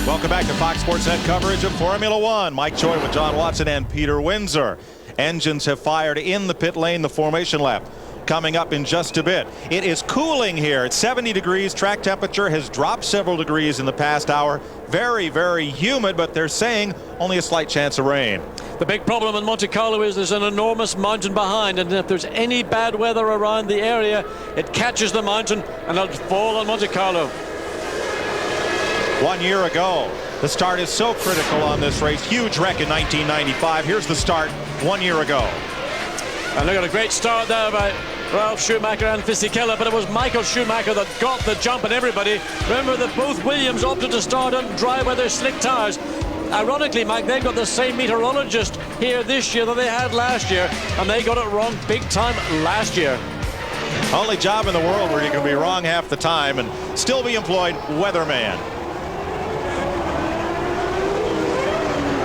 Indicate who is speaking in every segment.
Speaker 1: Welcome back to Fox Sports Net coverage of Formula One. Mike Choi with John Watson and Peter Windsor. Engines have fired in the pit lane, the formation lap coming up in just a bit. It is cooling here. It's 70 degrees. Track temperature has dropped several degrees in the past hour. Very, very humid, but they're saying only a slight chance of rain.
Speaker 2: The big problem in Monte Carlo is there's an enormous mountain behind, and if there's any bad weather around the area, it catches the mountain and it'll fall on Monte Carlo.
Speaker 1: 1 year ago, the start is so critical on this race. Huge wreck in 1995. Here's the start 1 year ago.
Speaker 2: And look at a great start there by Ralf Schumacher and Fisichella, but it was Michael Schumacher that got the jump on everybody. Remember that both Williams opted to start on dry weather slick tires. Ironically, Mike, they've got the same meteorologist here this year that they had last year, and they got it wrong big time last year.
Speaker 1: Only job in the world where you can be wrong half the time and still be employed, weatherman.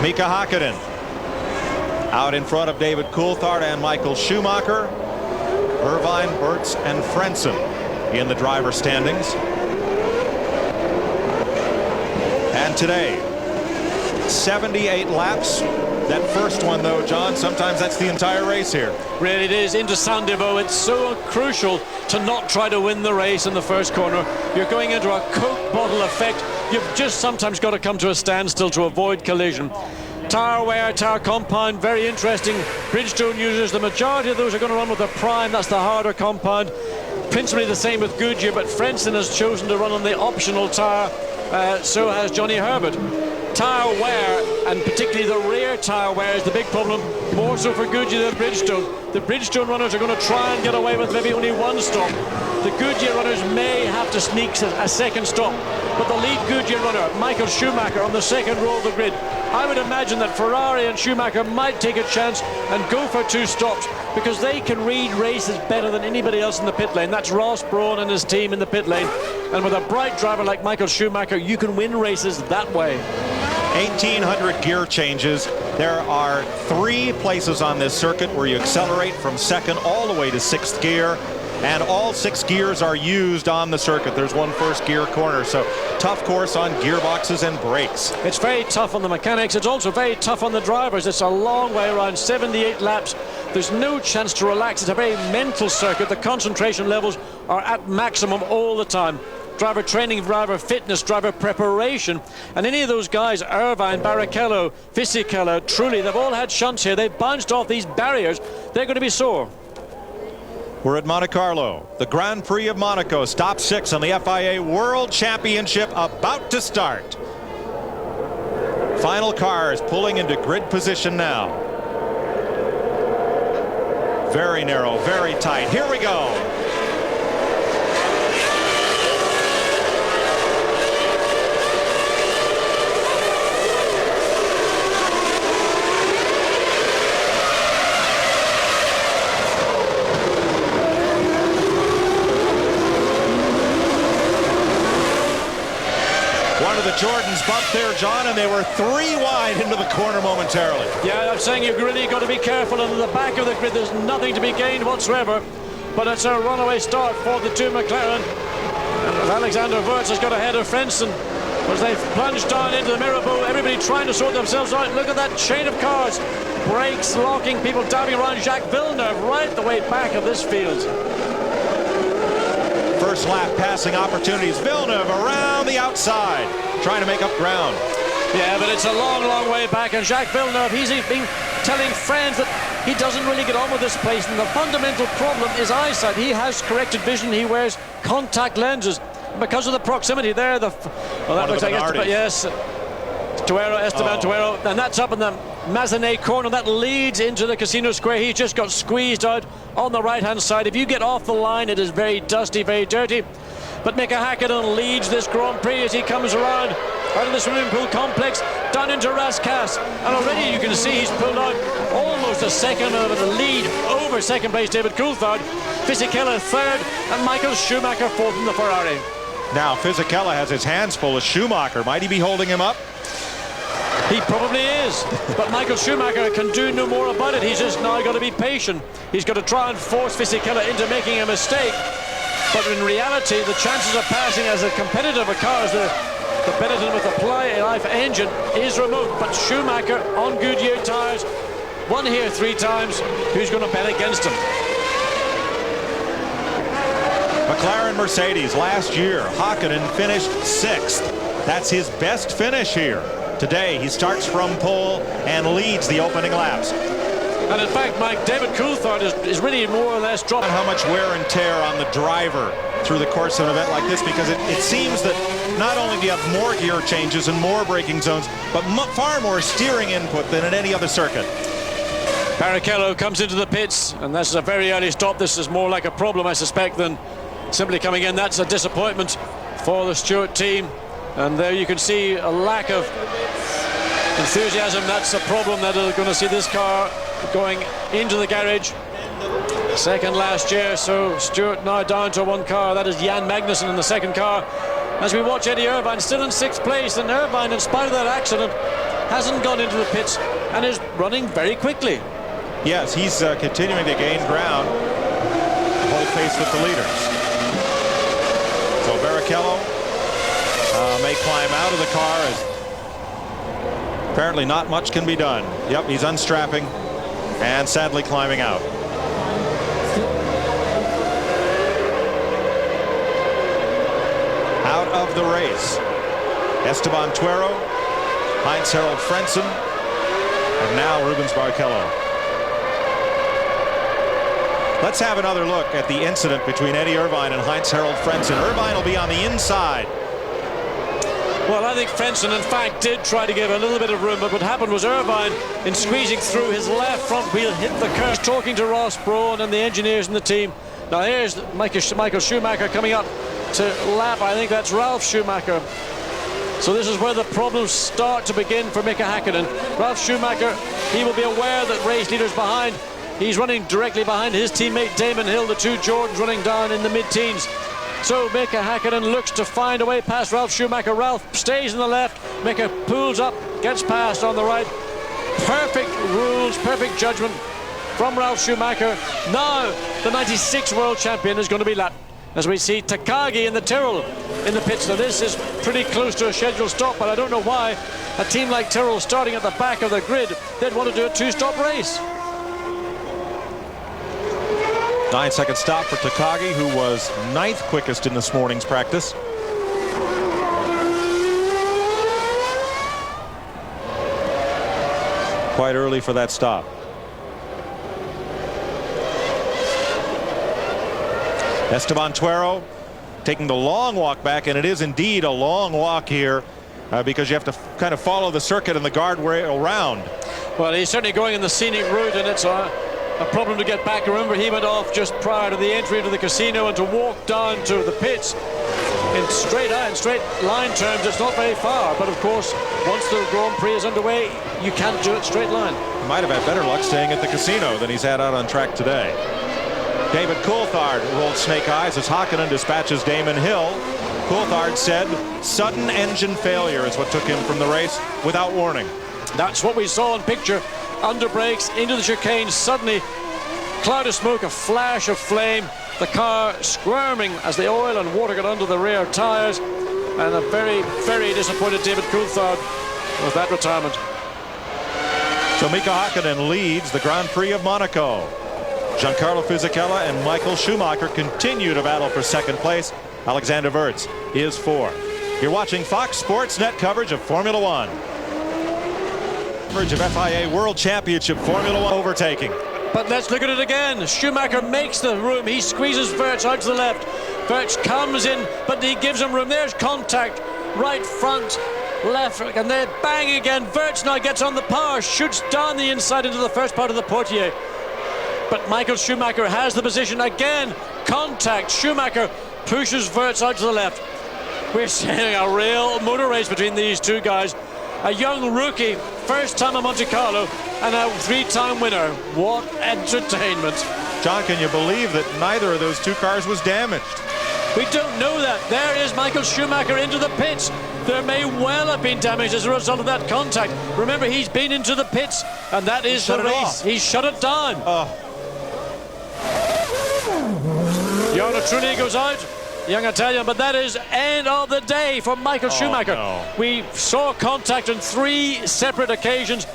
Speaker 1: Mika Hakkinen out in front of David Coulthard and Michael Schumacher. Irvine, Burtz, and Frentzen in the driver standings. And today, 78 laps. That first one, though, John, sometimes that's the entire race here.
Speaker 2: Really it is. Into Saint-Devo. It's so crucial to not try to win the race in the first corner. You're going into a Coke bottle effect. You've just sometimes got to come to a standstill to avoid collision. Tire wear, tire compound, very interesting. Bridgestone users, the majority of those are going to run with the Prime. That's the harder compound. Principally the same with Goodyear, but Frentzen has chosen to run on the optional tire. So has Johnny Herbert. Tire wear, and particularly the rear tire wear, is the big problem, more so for Goodyear than Bridgestone. The Bridgestone runners are going to try and get away with maybe only one stop. The Goodyear runners may have to sneak a second stop, but the lead Goodyear runner, Michael Schumacher, on the second row of the grid, I would imagine that Ferrari and Schumacher might take a chance and go for two stops, because they can read races better than anybody else in the pit lane. That's Ross Brawn and his team in the pit lane, and with a bright driver like Michael Schumacher, you can win races that way.
Speaker 1: 1,800 gear changes. There are 3 places on this circuit where you accelerate from second all the way to 6th gear, and all 6 gears are used on the circuit. There's one first gear corner, so tough course on gearboxes and brakes.
Speaker 2: It's very tough on the mechanics. It's also very tough on the drivers. It's a long way around, 78 laps. There's no chance to relax. It's a very mental circuit. The concentration levels are at maximum all the time. Driver training, driver fitness, driver preparation, and any of those guys, Irvine, Barrichello, Fisichella, truly, they've all had shunts here. They've bounced off these barriers. They're going to be sore.
Speaker 1: We're at Monte Carlo, the Grand Prix of Monaco, stop 6 on the FIA World Championship about to start. Final cars pulling into grid position now. Very narrow, very tight. Here we go. One of the Jordans bumped there, John, and they were 3 wide into the corner momentarily.
Speaker 2: Yeah, I'm saying you've really got to be careful. On the back of the grid, there's nothing to be gained whatsoever. But it's a runaway start for the 2 McLaren. And Alexander Wurz has got ahead of Frentzen as they plunged down into the Mirabeau. Everybody trying to sort themselves out. Look at that chain of cars. Brakes locking, people diving around. Jacques Villeneuve right the way back of this field.
Speaker 1: First lap passing opportunities. Villeneuve around the outside, trying to make up ground.
Speaker 2: Yeah, but it's a long, long way back. And Jacques Villeneuve, he's been telling friends that he doesn't really get on with this place. And the fundamental problem is eyesight. He has corrected vision. He wears contact lenses. Because of the proximity there, that looks like Esteban, yes. Esteban Tuero, and that's up in the Mazanet corner. That leads into the Casino Square. He's just got squeezed out on the right-hand side. If you get off the line, it is very dusty, very dirty. But Mika Hakkinen leads this Grand Prix as he comes around out of the swimming pool complex down into Rascasse. And already you can see he's pulled out almost a second of a lead over second place David Coulthard. Fisichella third, and Michael Schumacher fourth in the Ferrari.
Speaker 1: Now Fisichella has his hands full of Schumacher. Might he be holding him up?
Speaker 2: He probably is, but Michael Schumacher can do no more about it. He's just now got to be patient. He's got to try and force Fisichella into making a mistake. But in reality, the chances of passing as a competitive a car as the The Benetton with the Life engine is remote, but Schumacher on Goodyear tyres won here 3 times. Who's going to bet against him?
Speaker 1: McLaren Mercedes last year, Hakkinen finished 6th. That's his best finish here. Today he starts from pole and leads the opening laps.
Speaker 2: And in fact, Mike, David Coulthard is really more or less dropping.
Speaker 1: How much wear and tear on the driver through the course of an event like this, because it seems that not only do you have more gear changes and more braking zones, but far more steering input than at any other circuit.
Speaker 2: Barrichello comes into the pits, and this is a very early stop. This is more like a problem, I suspect, than simply coming in. That's a disappointment for the Stewart team. And there you can see a lack of enthusiasm. That's a problem that is going to see this car going into the garage. Second last year, so Stewart now down to 1 car. That is Jan Magnussen in the second car. As we watch Eddie Irvine still in 6th place, and Irvine, in spite of that accident, hasn't gone into the pits and is running very quickly.
Speaker 1: Yes, he's continuing to gain ground, hold pace with the leaders. So Barrichello may climb out of the car, as apparently not much can be done. Yep, he's unstrapping and sadly climbing out. Out of the race, Esteban Tuero, Heinz-Harald Frentzen, and now Rubens Barrichello. Let's have another look at the incident between Eddie Irvine and Heinz-Harald Frentzen. Irvine will be on the inside.
Speaker 2: Well, I think Frentzen, in fact, did try to give a little bit of room, but what happened was Irvine, in squeezing through, his left front wheel hit the curb. Talking to Ross Brawn and the engineers in the team. Now here's Michael Schumacher coming up to lap. I think that's Ralf Schumacher. So this is where the problems start to begin for Mika Hakkinen. Ralf Schumacher, he will be aware that race leader's behind. He's running directly behind his teammate Damon Hill, the 2 Jordans running down in the mid-teens. So Mika Hakkinen looks to find a way past Ralf Schumacher. Ralf stays in the left. Mika pulls up, gets past on the right. Perfect rules, perfect judgment from Ralf Schumacher. Now the 96 world champion is going to be lapped, as we see Takagi in the Tyrrell in the pits. Now this is pretty close to a scheduled stop, but I don't know why a team like Tyrrell, starting at the back of the grid, they'd want to do a 2-stop race.
Speaker 1: 9-second stop for Takagi, who was 9th quickest in this morning's practice. Quite early for that stop. Esteban Tuero taking the long walk back, and it is indeed a long walk here because you have to kind of follow the circuit and the guardrail round.
Speaker 2: Well, he's certainly going in the scenic route, and it's a problem to get back. Remember, he went off just prior to the entry into the casino, and to walk down to the pits in straight line terms, it's not very far. But of course, once the Grand Prix is underway, you can't do it straight line.
Speaker 1: He might have had better luck staying at the casino than he's had out on track today. David Coulthard rolled snake eyes as Hakkinen dispatches Damon Hill. Coulthard said sudden engine failure is what took him from the race without warning.
Speaker 2: That's what we saw in picture. Under brakes into the chicane, suddenly cloud of smoke, a flash of flame, the car squirming as the oil and water got under the rear tires, and a very, very disappointed David Coulthard with that retirement.
Speaker 1: So Mika Hakkinen leads the Grand Prix of Monaco. Giancarlo Fisichella and Michael Schumacher continue to battle for 2nd place. Alexander Wurz is 4th. You're watching Fox Sports Net coverage of Formula One. Coverage of FIA World Championship Formula One overtaking.
Speaker 2: But let's look at it again. Schumacher makes the room. He squeezes Wurz out to the left. Wurz comes in, but he gives him room. There's contact. Right front, left, and then bang again. Wurz now gets on the power, shoots down the inside into the first part of the portiere. But Michael Schumacher has the position again. Contact. Schumacher pushes Wurz out to the left. We're seeing a real motor race between these two guys. A young rookie, first time at Monte Carlo, and a 3-time winner. What entertainment.
Speaker 1: John, can you believe that neither of those 2 cars was damaged?
Speaker 2: We don't know that. There is Michael Schumacher into the pits. There may well have been damage as a result of that contact. Remember, he's been into the pits, and that is the race. He shut it down.
Speaker 1: Oh.
Speaker 2: Jarno Trulli goes out. young Italian, but that is end of the day for Michael Schumacher.
Speaker 1: No.
Speaker 2: We saw contact on 3 separate occasions.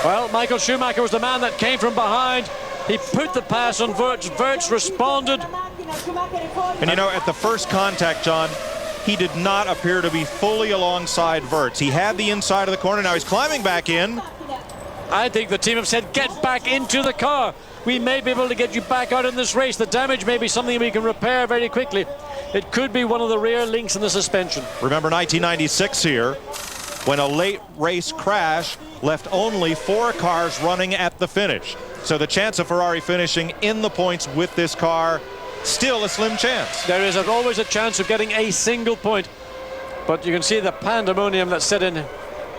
Speaker 2: Well, Michael Schumacher was the man that came from behind. He put the pass on Wirtz. Wirtz responded.
Speaker 1: And you know, at the first contact, John, he did not appear to be fully alongside Wirtz. He had the inside of the corner. Now he's climbing back in.
Speaker 2: I think the team have said, get back into the car. We may be able to get you back out in this race. The damage may be something we can repair very quickly. It could be one of the rear links in the suspension.
Speaker 1: Remember 1996 here, when a late race crash left only 4 cars running at the finish. So the chance of Ferrari finishing in the points with this car, still a slim chance.
Speaker 2: There is always a chance of getting a single point. But you can see the pandemonium that's set in.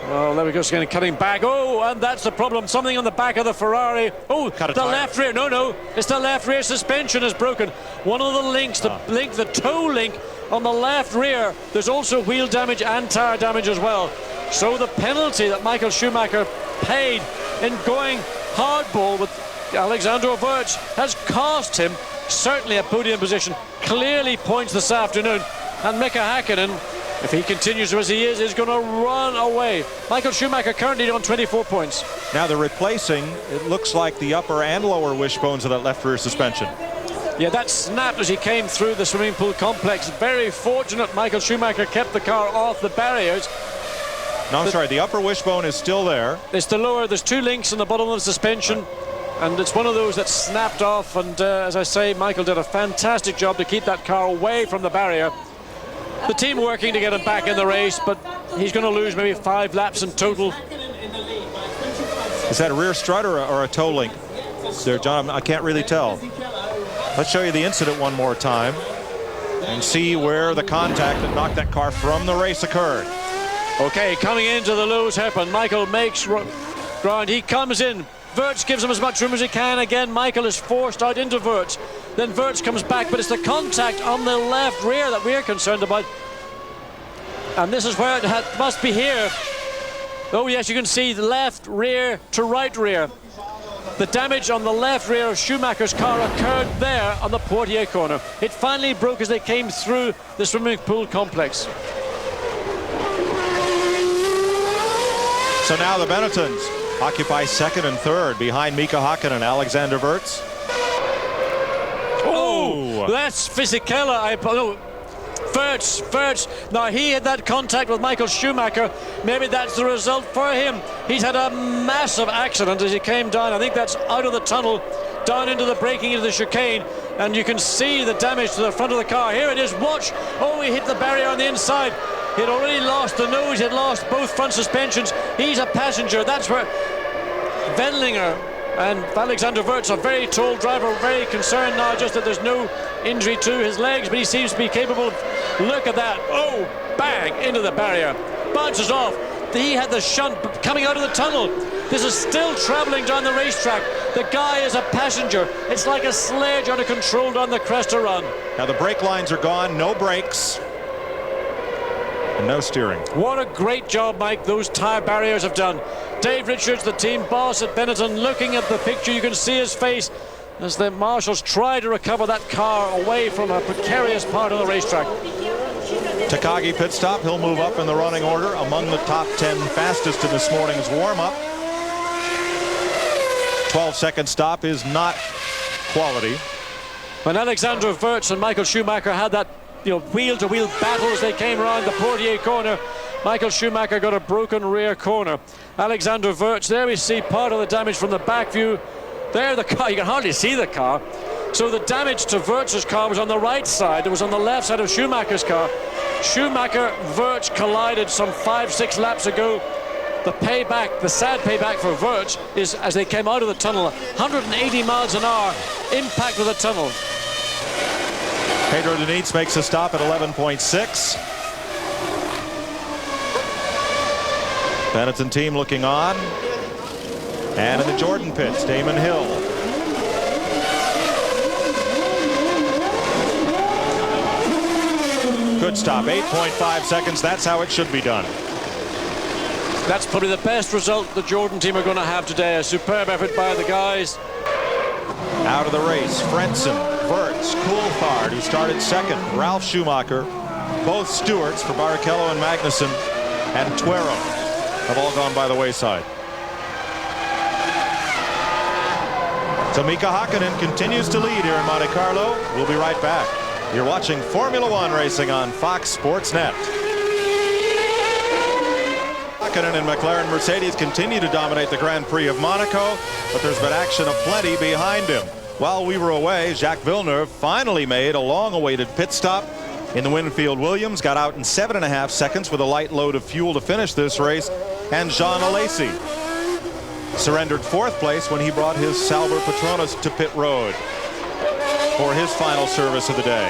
Speaker 2: Oh, there we go, cutting back. Oh, and that's the problem. Something on the back of the Ferrari. Oh, the left rear. No, it's the left rear suspension is broken. One of the links, the toe link on the left rear. There's also wheel damage and tire damage as well. So the penalty that Michael Schumacher paid in going hardball with Alexander Wirtz has cost him certainly a podium position. Clearly points this afternoon. And Mika Häkkinen, if he continues as he is going to run away. Michael Schumacher currently on 24 points.
Speaker 1: Now they're replacing, it looks like, the upper and lower wishbones of that left rear suspension.
Speaker 2: Yeah, that snapped as he came through the swimming pool complex. Very fortunate Michael Schumacher kept the car off the barriers.
Speaker 1: No, I'm sorry, the upper wishbone is still there.
Speaker 2: It's the lower, there's 2 links in the bottom of the suspension. And it's one of those that snapped off. And as I say, Michael did a fantastic job to keep that car away from the barrier. The team working to get him back in the race, but he's going to lose maybe 5 laps in total.
Speaker 1: Is that a rear strut or a toe link there, John? I can't really tell. Let's show you the incident one more time and see where the contact that knocked that car from the race occurred.
Speaker 2: Okay, coming into the Lewis hairpin, Michael makes ground. He comes in. Wirtz gives him as much room as he can. Again, Michael is forced out into Wirtz. Then Wirtz comes back, but it's the contact on the left rear that we're concerned about. And this is where it must be here. Oh yes, you can see the left rear to right rear. The damage on the left rear of Schumacher's car occurred there on the Poitiers corner. It finally broke as they came through the swimming pool complex.
Speaker 1: So now the Benettons occupy 2nd and 3rd behind Mika Häkkinen and Alexander Wirtz.
Speaker 2: Oh, that's Fisichella. Wirtz. Now he had that contact with Michael Schumacher. Maybe that's the result for him. He's had a massive accident as he came down. I think that's out of the tunnel, down into the braking into the chicane. And you can see the damage to the front of the car. Here it is, watch. Oh, he hit the barrier on the inside. He'd already lost the nose, he'd lost both front suspensions. He's a passenger. That's where Wendlinger and Alexander Wirtz, a very tall driver, very concerned now just that there's no injury to his legs, but he seems to be capable of, look at that, oh, bang, into the barrier, bounces off. He had the shunt coming out of the tunnel. This is still traveling down the racetrack. The guy is a passenger. It's like a sledge out of control down the Cresta run.
Speaker 1: Now the brake lines are gone, no brakes. And no steering.
Speaker 2: What a great job, Mike, those tyre barriers have done. Dave Richards, the team boss at Benetton, looking at the picture. You can see his face as the marshals try to recover that car away from a precarious part of the racetrack.
Speaker 1: Takagi pit stop. He'll move up in the running order among the top 10 fastest in this morning's warm-up. 12-second stop is not quality.
Speaker 2: When Alexander Wirtz and Michael Schumacher had that wheel-to-wheel battle as they came around the Poitiers corner, Michael Schumacher got a broken rear corner. Alexander Wirtz, there we see part of the damage from the back view. There the car, you can hardly see the car. So the damage to Wirtz's car was on the right side. It was on the left side of Schumacher's car. Schumacher, Wirtz collided some 5-6 laps ago. The payback, the sad payback for Wirtz is as they came out of the tunnel, 180 miles an hour impact with the tunnel.
Speaker 1: Pedro Diniz makes a stop at 11.6. Benetton team looking on. And in the Jordan pits, Damon Hill. Good stop, 8.5 seconds. That's how it should be done.
Speaker 2: That's probably the best result the Jordan team are going to have today. A superb effort by the guys.
Speaker 1: Out of the race, Frentzen, Verts, Coulthard, who started second, Ralph Schumacher, both Stewarts for Barrichello and Magnussen, and Tuero have all gone by the wayside. So Mika Hakkinen continues to lead here in Monte Carlo. We'll be right back. You're watching Formula One racing on Fox Sports Net. Hakkinen and McLaren Mercedes continue to dominate the Grand Prix of Monaco, but there's been action aplenty behind him. While we were away, Jacques Villeneuve finally made a long-awaited pit stop in the Winfield Williams, got out in 7.5 seconds with a light load of fuel to finish this race, and Jean Alesi surrendered 4th place when he brought his Sauber Petronas to pit road for his final service of the day.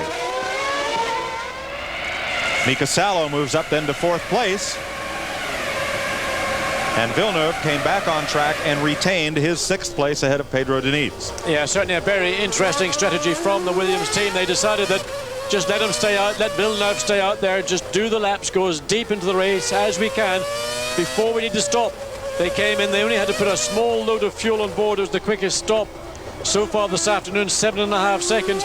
Speaker 1: Mika Salo moves up then to 4th place. And Villeneuve came back on track and retained his 6th place ahead of Pedro Diniz.
Speaker 2: Yeah, certainly a very interesting strategy from the Williams team. They decided that just let him stay out, let Villeneuve stay out there, just do the laps, go as deep into the race as we can before we need to stop. They came in, they only had to put a small load of fuel on board. It was the quickest stop so far this afternoon, 7.5 seconds.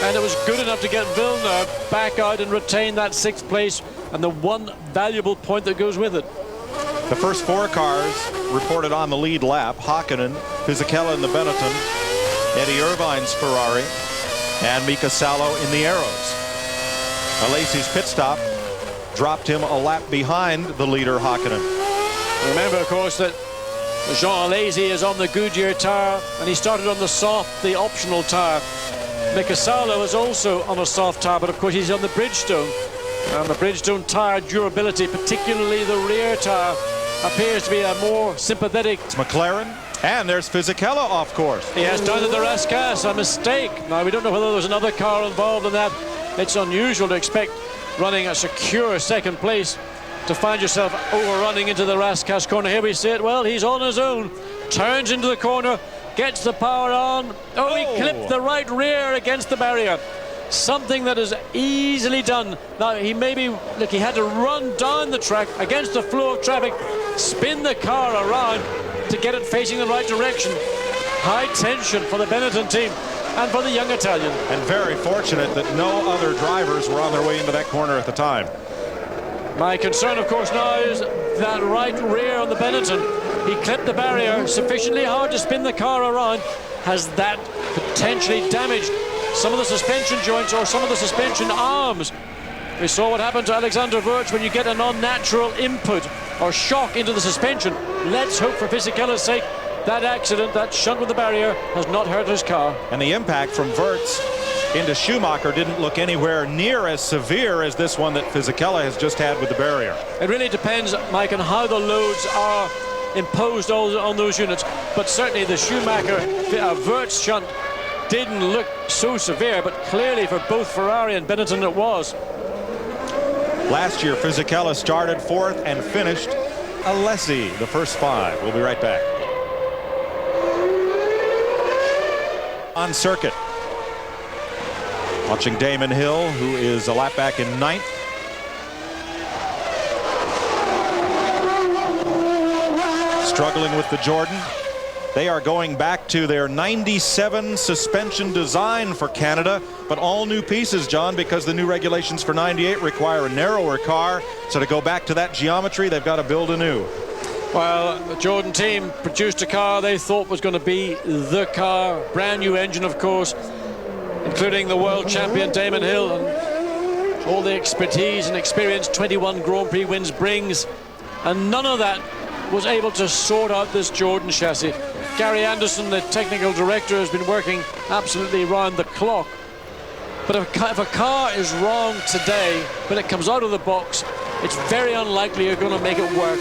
Speaker 2: And it was good enough to get Villeneuve back out and retain that 6th place and the one valuable point that goes with it.
Speaker 1: The first 4 cars reported on the lead lap: Hakkinen, Fisichella in the Benetton, Eddie Irvine's Ferrari, and Mika Salo in the Arrows. Alesi's pit stop dropped him a lap behind the leader, Hakkinen.
Speaker 2: Remember, of course, that Jean Alesi is on the Goodyear tire, and he started on the soft, the optional tire. Mika Salo is also on a soft tire, but of course he's on the Bridgestone. And the Bridgestone tire durability, particularly the rear tire, appears to be a more sympathetic.
Speaker 1: It's McLaren, and there's Fisichella off course.
Speaker 2: Yes, down at the Rascasse, a mistake. Now, we don't know whether there's another car involved in that. It's unusual to expect, running a secure 2nd place, to find yourself overrunning into the Rascasse corner. Here we see it. Well, he's on his own, turns into the corner, gets the power on. Oh, he clipped the right rear against the barrier. Something that is easily done. Now, he maybe, look, he had to run down the track against the flow of traffic, spin the car around to get it facing the right direction. High tension for the Benetton team and for the young Italian.
Speaker 1: And very fortunate that no other drivers were on their way into that corner at the time.
Speaker 2: My concern, of course, now is that right rear on the Benetton. He clipped the barrier sufficiently hard to spin the car around. Has that potentially damaged some of the suspension joints or some of the suspension arms? We saw what happened to Alexander Wurz when you get an unnatural input or shock into the suspension. Let's hope for Fisichella's sake that accident, that shunt with the barrier, has not hurt his car.
Speaker 1: And the impact from Wurz into Schumacher didn't look anywhere near as severe as this one that Fisichella has just had with the barrier.
Speaker 2: It really depends, Mike, on how the loads are imposed on those units, but certainly the Schumacher Wurz shunt didn't look so severe, but clearly for both Ferrari and Benetton it was.
Speaker 1: Last year, Fisichella started 4th and finished Alesi the first 5. We'll be right back. On circuit, watching Damon Hill, who is a lap back in 9th. Struggling with the Jordan. They are going back to their 97 suspension design for Canada, but all new pieces, John, because the new regulations for 98 require a narrower car. So to go back to that geometry, they've got to build anew.
Speaker 2: Well, the Jordan team produced a car they thought was going to be the car. Brand new engine, of course, including the world champion Damon Hill, and all the expertise and experience 21 Grand Prix wins brings. And none of that was able to sort out this Jordan chassis. Gary Anderson, the technical director, has been working absolutely round the clock. But if a car is wrong today, when it comes out of the box, it's very unlikely you're going to make it work.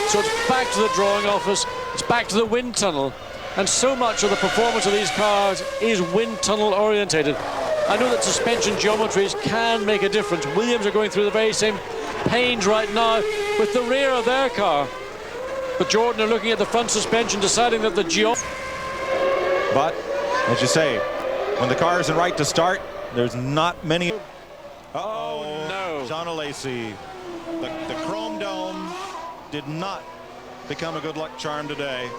Speaker 2: So it's back to the drawing office, it's back to the wind tunnel. And so much of the performance of these cars is wind tunnel orientated. I know that suspension geometries can make a difference. Williams are going through the very same pains right now with the rear of their car. But Jordan are looking at the front suspension, deciding that the
Speaker 1: But, as you say, when the car isn't right to start, there's not many.
Speaker 2: Oh, no.
Speaker 1: Jean Alesi, the chrome dome did not become a good luck charm today.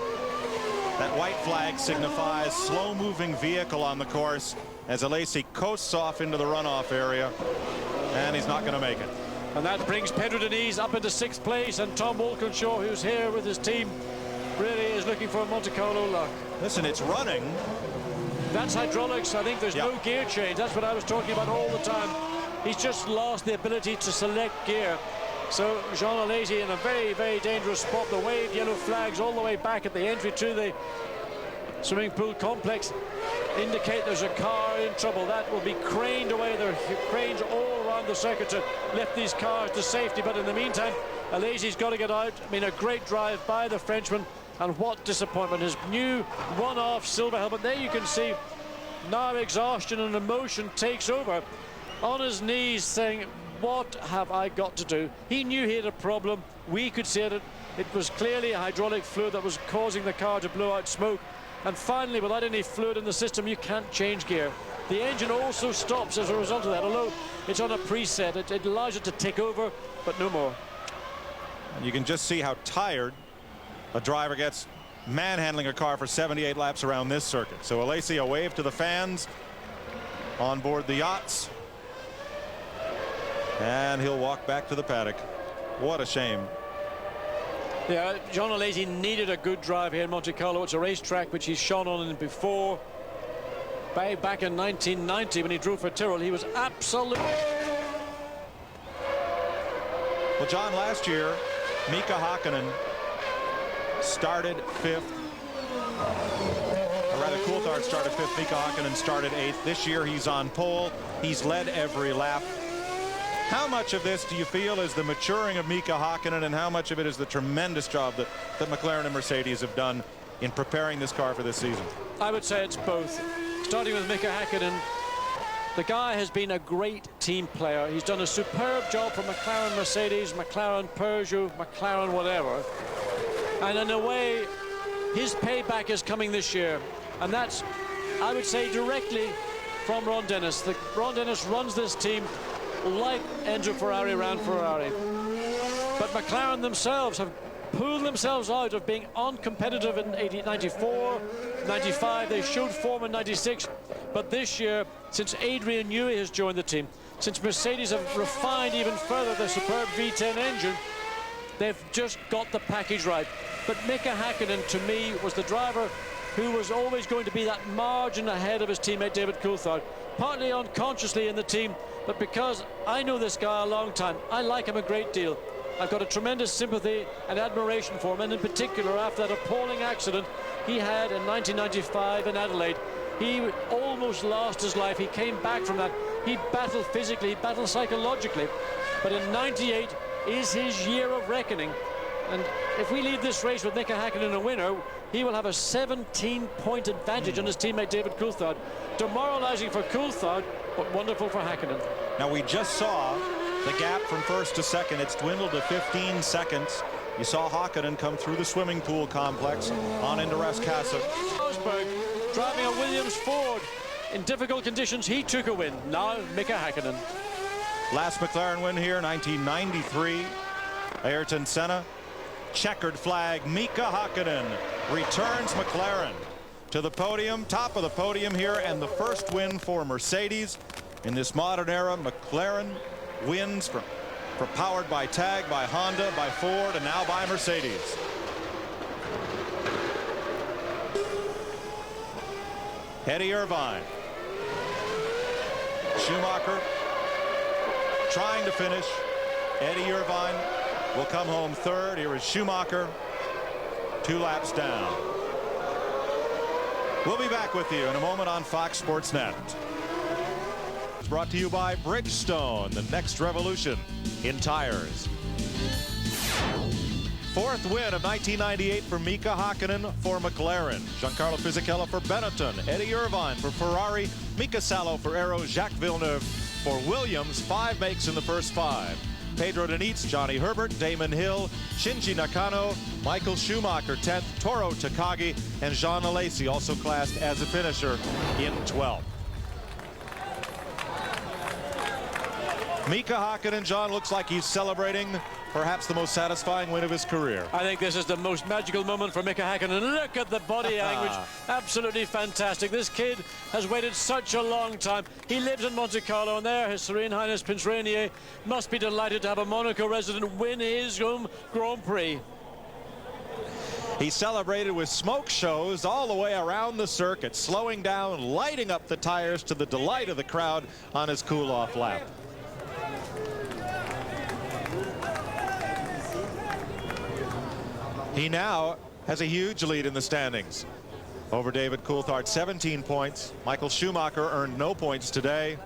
Speaker 1: That white flag signifies slow-moving vehicle on the course, as Alesi coasts off into the runoff area, and he's not going to make it.
Speaker 2: And that brings Pedro Diniz up into 6th place, and Tom Walkinshaw, who's here with his team, really is looking for Monte Carlo luck.
Speaker 1: Listen, it's running.
Speaker 2: That's hydraulics. I think there's no gear change. That's what I was talking about all the time. He's just lost the ability to select gear. So Jean Alesi in a very, very dangerous spot. The waved yellow flags all the way back at the entry to the swimming pool complex indicate there's a car in trouble. That will be craned away. There are cranes all around the circuit to lift these cars to safety. But in the meantime, Alesi's got to get out. I mean, a great drive by the Frenchman. And what disappointment. His new one-off silver helmet. There you can see now exhaustion and emotion takes over. On his knees saying, what have I got to do? He knew he had a problem. We could see it. It was clearly a hydraulic fluid that was causing the car to blow out smoke. And finally, without any fluid in the system, you can't change gear. The engine also stops as a result of that. Although it's on a preset, it allows it to take over, but no more.
Speaker 1: And you can just see how tired a driver gets manhandling a car for 78 laps around this circuit. So Alesi, a wave to the fans on board the yachts. And he'll walk back to the paddock. What a shame.
Speaker 2: Yeah, Jean Alesi needed a good drive here in Monte Carlo. It's a racetrack which he's shone on before. Back in 1990 when he drove for Tyrrell, he was absolutely...
Speaker 1: Well, John, last year, Mika Hakkinen started 5th. Or rather, Coulthard started 5th. Mika Hakkinen started 8th. This year, he's on pole. He's led every lap. How much of this do you feel is the maturing of Mika Hakkinen, and how much of it is the tremendous job that McLaren and Mercedes have done in preparing this car for this season?
Speaker 2: I would say it's both. Starting with Mika Hakkinen, the guy has been a great team player. He's done a superb job for McLaren, Mercedes, McLaren, Peugeot, McLaren, whatever. And in a way, his payback is coming this year. And that's, I would say, directly from Ron Dennis. Ron Dennis runs this team like Enzo Ferrari ran Ferrari. But McLaren themselves have pulled themselves out of being uncompetitive in 94, 95. They showed form in 96. But this year, since Adrian Newey has joined the team, since Mercedes have refined even further their superb V10 engine, they've just got the package right. But Mika Hakkinen, to me, was the driver who was always going to be that margin ahead of his teammate David Coulthard, partly unconsciously in the team, but because I know this guy a long time, I like him a great deal. I've got a tremendous sympathy and admiration for him, and in particular after that appalling accident he had in 1995 in Adelaide. He almost lost his life. He came back from that. He battled physically, he battled psychologically, but in 98 is his year of reckoning. And if we leave this race with Mika Hakkinen a winner, he will have a 17-point advantage on his teammate David Coulthard. Demoralizing for Coulthard, but wonderful for Hakkinen.
Speaker 1: Now, we just saw the gap from 1st to 2nd. It's dwindled to 15 seconds. You saw Hakkinen come through the swimming pool complex on into Rascasso.
Speaker 2: Rosberg driving a Williams Ford. In difficult conditions, he took a win. Now, Mika Hakkinen.
Speaker 1: Last McLaren win here, 1993. Ayrton Senna. Checkered flag. Mika Hakkinen returns McLaren to the podium, top of the podium here, and the first win for Mercedes in this modern era. McLaren wins for powered by TAG, by Honda, by Ford, and now by Mercedes. Eddie Irvine. Schumacher trying to finish. Eddie Irvine will come home 3rd. Here is Schumacher, 2 laps down. We'll be back with you in a moment on Fox Sports Net. It's brought to you by Bridgestone, the next revolution in tires. 4th win of 1998 for Mika Hakkinen for McLaren. Giancarlo Fisichella for Benetton. Eddie Irvine for Ferrari. Mika Salo for Arrow. Jacques Villeneuve for Williams. 5 makes in the first 5. Pedro Diniz, Johnny Herbert, Damon Hill, Shinji Nakano, Michael Schumacher 10th, Toro Takagi, and Jean Alesi also classed as a finisher in 12th. Mika Hakkinen, John, looks like he's celebrating perhaps the most satisfying win of his career.
Speaker 2: I think this is the most magical moment for Mika Hakkinen. Look at the body language. Absolutely fantastic. This kid has waited such a long time. He lives in Monte Carlo, and there His Serene Highness Prince Rainier must be delighted to have a Monaco resident win his home Grand Prix.
Speaker 1: He celebrated with smoke shows all the way around the circuit, slowing down, lighting up the tires to the delight of the crowd on his cool-off lap. He now has a huge lead in the standings over David Coulthard, 17 points. Michael Schumacher earned no points today.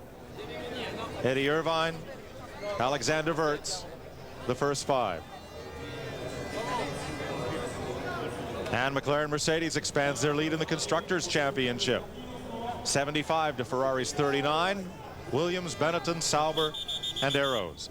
Speaker 1: Eddie Irvine, Alexander Wirtz, the first 5. And McLaren Mercedes expands their lead in the Constructors' Championship. 75 to Ferrari's 39. Williams, Benetton, Sauber, and Arrows.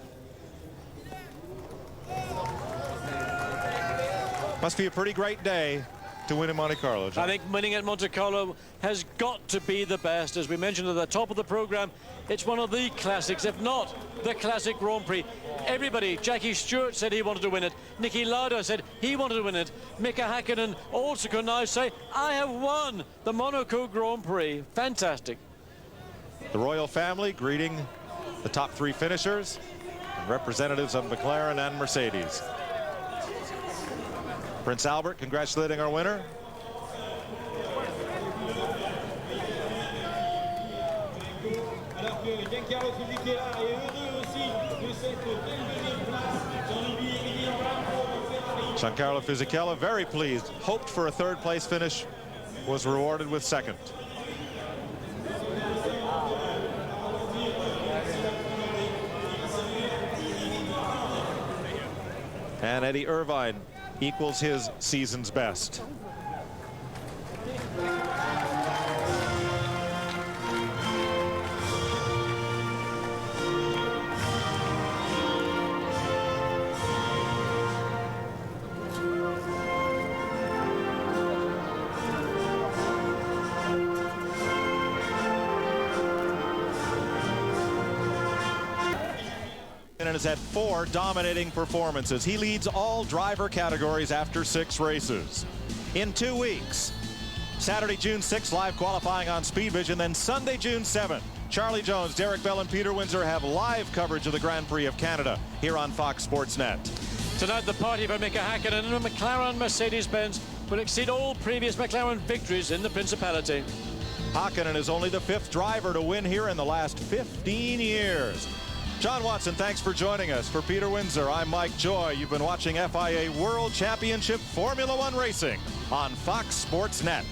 Speaker 1: Must be a pretty great day to win in Monte Carlo, John.
Speaker 2: I think winning at Monte Carlo has got to be the best. As we mentioned at the top of the program, it's one of the classics, if not the classic Grand Prix. Everybody, Jackie Stewart said he wanted to win it. Niki Lauda said he wanted to win it. Mika Hakkinen also can now say, I have won the Monaco Grand Prix. Fantastic.
Speaker 1: The royal family greeting the top 3 finishers and representatives of McLaren and Mercedes. Prince Albert congratulating our winner. Giancarlo Fisichella very pleased, hoped for a 3rd place finish, was rewarded with 2nd. And Eddie Irvine equals his season's best. And has had 4 dominating performances. He leads all driver categories after 6 races. In 2 weeks, Saturday, June 6th, live qualifying on Speed Vision. Then Sunday, June 7th, Charlie Jones, Derek Bell, and Peter Windsor have live coverage of the Grand Prix of Canada here on Fox Sports Net.
Speaker 2: Tonight, the party for Mika Hakkinen and McLaren Mercedes-Benz will exceed all previous McLaren victories in the Principality.
Speaker 1: Hakkinen is only the 5th driver to win here in the last 15 years. John Watson, thanks for joining us. For Peter Windsor, I'm Mike Joy. You've been watching FIA World Championship Formula One Racing on Fox Sports Net.